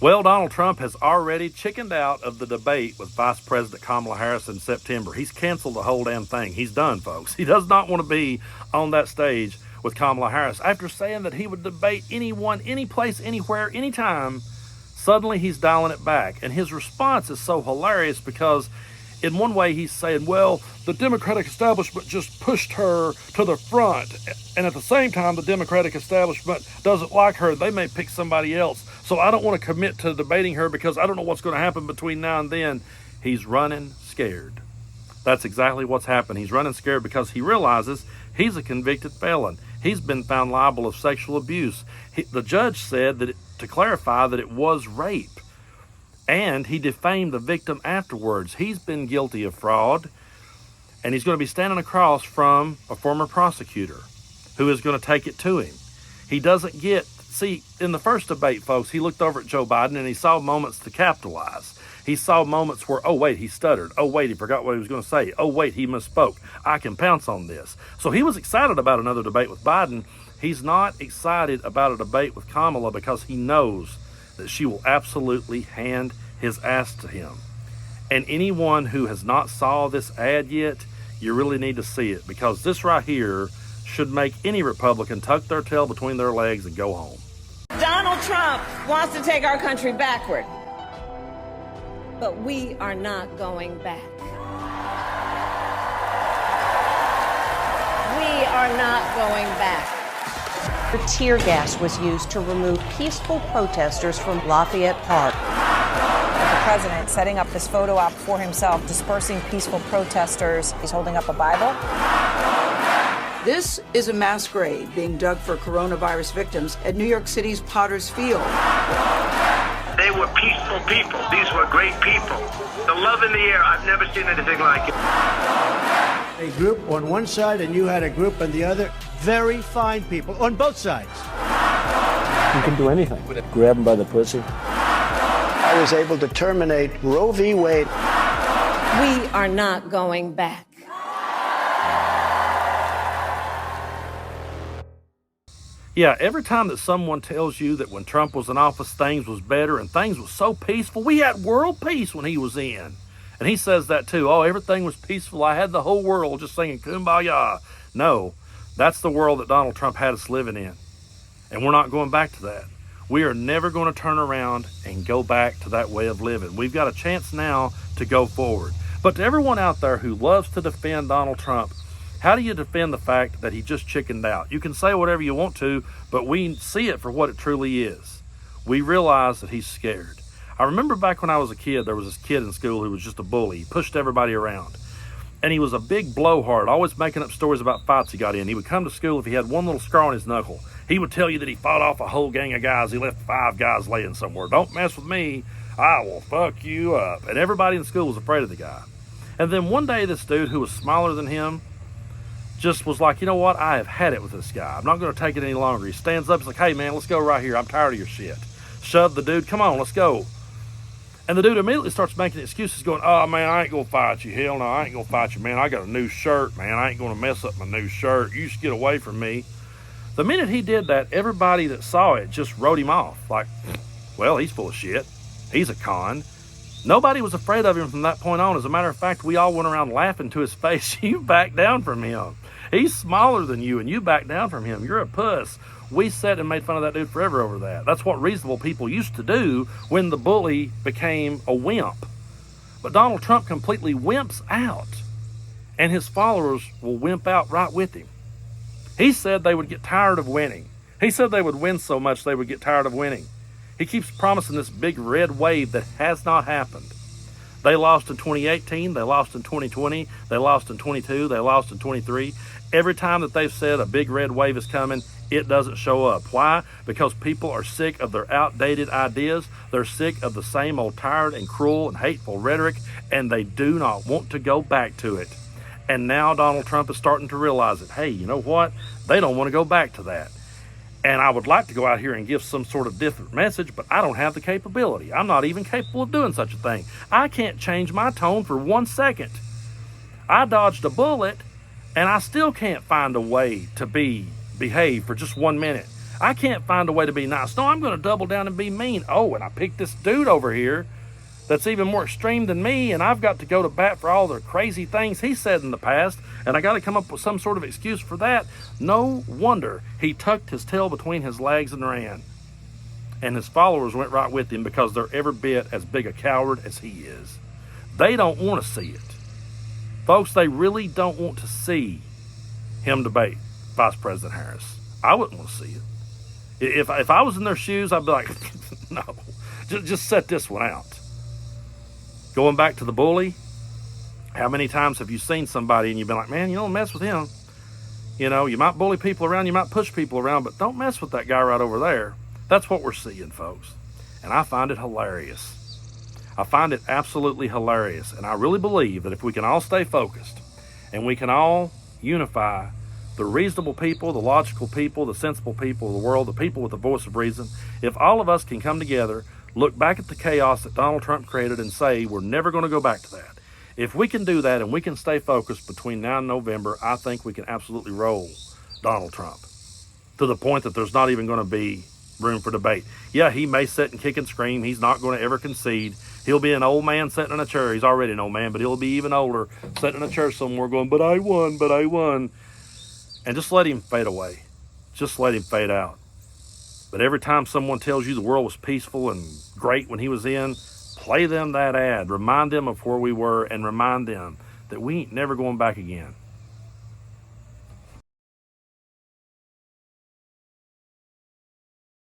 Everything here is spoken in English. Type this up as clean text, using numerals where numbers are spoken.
Well, Donald Trump has already chickened out of the debate with Vice President Kamala Harris in September. He's canceled the whole damn thing. He's done, folks. He does not want to be on that stage with Kamala Harris. After saying that he would debate anyone, any place, anywhere, anytime, suddenly he's dialing it back. And his response is so hilarious because in one way he's saying, well, the Democratic establishment just pushed her to the front. And at the same time, the Democratic establishment doesn't like her. They may pick somebody else. So I don't want to commit to debating her because I don't know what's going to happen between now and then. He's running scared. That's exactly what's happened. He's running scared because he realizes he's a convicted felon. He's been found liable of sexual abuse. The judge said that to clarify that it was rape. And he defamed the victim afterwards. He's been guilty of fraud. And he's going to be standing across from a former prosecutor who is going to take it to him. He doesn't get... See, in the first debate, folks, he looked over at Joe Biden and he saw moments to capitalize. He saw moments where, oh, wait, he stuttered. Oh, wait, he forgot what he was going to say. Oh, wait, he misspoke. I can pounce on this. So he was excited about another debate with Biden. He's not excited about a debate with Kamala because he knows that she will absolutely hand his ass to him. And anyone who has not saw this ad yet, you really need to see it because this right here should make any Republican tuck their tail between their legs and go home. Donald Trump wants to take our country backward, but we are not going back. We are not going back. The tear gas was used to remove peaceful protesters from Lafayette Park. The president setting up this photo op for himself, dispersing peaceful protesters. He's holding up a Bible. This is a mass grave being dug for coronavirus victims at New York City's Potter's Field. They were peaceful people. These were great people. The love in the air, I've never seen anything like it. A group on one side and you had a group on the other. Very fine people on both sides. You can do anything. Grab them by the pussy. I was able to terminate Roe v. Wade. We are not going back. Yeah, every time that someone tells you that when Trump was in office, things was better and things was so peaceful. We had world peace when he was in. And he says that too. Oh, everything was peaceful. I had the whole world just singing Kumbaya. No, that's the world that Donald Trump had us living in. And we're not going back to that. We are never going to turn around and go back to that way of living. We've got a chance now to go forward. But to everyone out there who loves to defend Donald Trump, how do you defend the fact that he just chickened out? You can say whatever you want to, but we see it for what it truly is. We realize that he's scared. I remember back when I was a kid, there was this kid in school who was just a bully. He pushed everybody around. And he was a big blowhard, always making up stories about fights he got in. He would come to school if he had one little scar on his knuckle. He would tell you that he fought off a whole gang of guys. He left 5 guys laying somewhere. Don't mess with me. I will fuck you up. And everybody in school was afraid of the guy. And then one day, this dude who was smaller than him just was like, you know what? I have had it with this guy. I'm not going to take it any longer. He stands up. He's like, hey, man, let's go right here. I'm tired of your shit. Shove the dude. Come on, let's go. And the dude immediately starts making excuses going, oh, man, I ain't going to fight you. Hell no, I ain't going to fight you, man. I got a new shirt, man. I ain't going to mess up my new shirt. You should get away from me. The minute he did that, everybody that saw it just wrote him off. Like, well, he's full of shit. He's a con. Nobody was afraid of him from that point on. As a matter of fact, we all went around laughing to his face. You back down from him. He's smaller than you, and you back down from him. You're a puss. We sat and made fun of that dude forever over that. That's what reasonable people used to do when the bully became a wimp. But Donald Trump completely wimps out, and his followers will wimp out right with him. He said they would get tired of winning. He said they would win so much they would get tired of winning. He keeps promising this big red wave that has not happened. They lost in 2018, they lost in 2020, they lost in 22, they lost in 23. Every time that they've said a big red wave is coming, it doesn't show up. Why? Because people are sick of their outdated ideas. They're sick of the same old tired and cruel and hateful rhetoric, and they do not want to go back to it. And now Donald Trump is starting to realize that, hey, you know what? They don't want to go back to that. And I would like to go out here and give some sort of different message, but I don't have the capability. I'm not even capable of doing such a thing. I can't change my tone for 1 second. I dodged a bullet, and I still can't find a way to behave for just 1 minute. I can't find a way to be nice. No, I'm going to double down and be mean. Oh, and I picked this dude over here that's even more extreme than me, and I've got to go to bat for all the crazy things he said in the past, and I got to come up with some sort of excuse for that. No wonder he tucked his tail between his legs and ran. And his followers went right with him because they're every bit as big a coward as he is. They don't want to see it. Folks, they really don't want to see him debate Vice President Harris. I wouldn't want to see it. If I was in their shoes, I'd be like, no, just set this one out. Going back to the bully, how many times have you seen somebody and you've been like, man, you don't mess with him. You know, you might bully people around, you might push people around, but don't mess with that guy right over there. That's what we're seeing, folks. And I find it hilarious. I find it absolutely hilarious. And I really believe that if we can all stay focused and we can all unify the reasonable people, the logical people, the sensible people of the world, the people with the voice of reason, if all of us can come together, look back at the chaos that Donald Trump created and say we're never going to go back to that. If we can do that and we can stay focused between now and November, I think we can absolutely roll Donald Trump to the point that there's not even going to be room for debate. Yeah, he may sit and kick and scream. He's not going to ever concede. He'll be an old man sitting in a chair. He's already an old man, but he'll be even older, sitting in a chair somewhere going, but I won. And just let him fade away. Just let him fade out. But every time someone tells you the world was peaceful and great when he was in, play them that ad. Remind them of where we were and remind them that we ain't never going back again.